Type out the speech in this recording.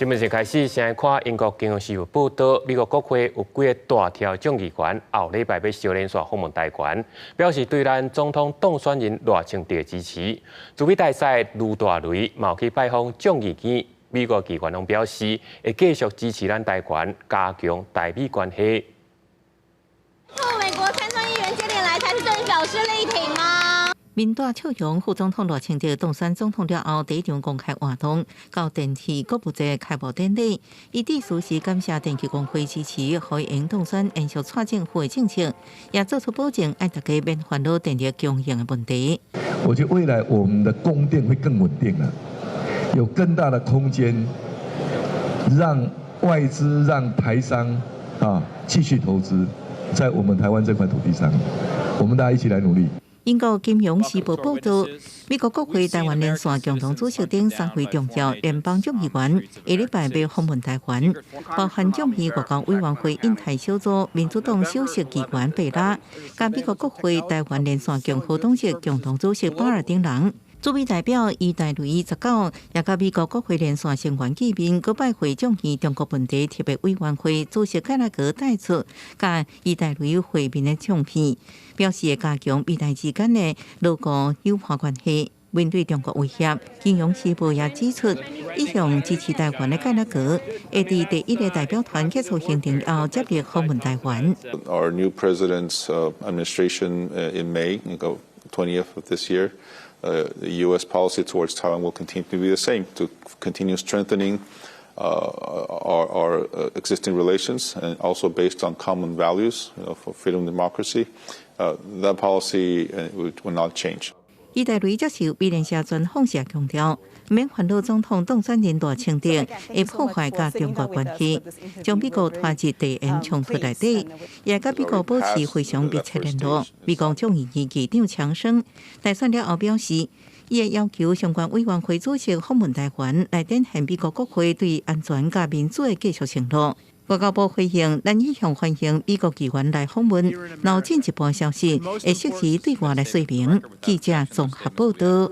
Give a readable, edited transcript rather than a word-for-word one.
新闻先开始，先来看英国金融时报报道，美国国会有几个大条众议员后礼拜要小连续访问台湾，表示对咱总统当选人赖清德支持。驻美大使卢大雷嘛去拜访众议院，美国议员拢表示会继续支持咱台湾，加强台美关系。美国参众议员接连来台，是对表示力挺吗？民大笑容副总统赖清德当选总统了后，第一场公开活动，到电视国务院开幕典礼，伊致辞时感谢电视工会支持，可以因当选延续蔡政府的政策，也做出保证，爱大家免烦恼电力供应的问题。我觉得未来我们的供电会更稳定了，有更大的空间，让外资、让台商继续投资在我们台湾这块土地上，我们大家一起来努力。英国金融时报报道，美国国会台湾连线共同主席等3位重要联邦众议员，下礼拜要访问台湾，包含众议外交委员会印太小组民主党首席议员贝拉，甲美国国会台湾连线共和党籍共同主席巴尔等人。驻美代表伊戴雷19也甲美国国会连线成员见面，佮拜会众议中国问题特别委员会主席盖拉格带出，甲伊戴雷会面的相片，表示会加强美台之间的牢固友好关系。面对中国威胁，金融时报也指出，一向支持台湾的盖拉格会伫第一个代表团结束行程后接力访问台湾。Our new president's administration in May, 20th of this year. The U.S. policy towards Taiwan will continue to be the same, to continue strengthening our existing relations, and also based on common values for freedom and democracy. That policy will not change. 伊戴雷接受美联社专访时强调，免烦恼总统当选人赖清德会破坏甲中国关系，将美国拖入地缘冲突内底，也甲美国保持非常密切联络。美国众议院议长强生大选了后表示，伊会要求相关委员会主席访问台湾，来展现美国国会对安全甲民主的继续承诺。外交部回应，咱意向欢迎美国议员来访问，若进一步消息，会适时对外来说明。记者综合报道。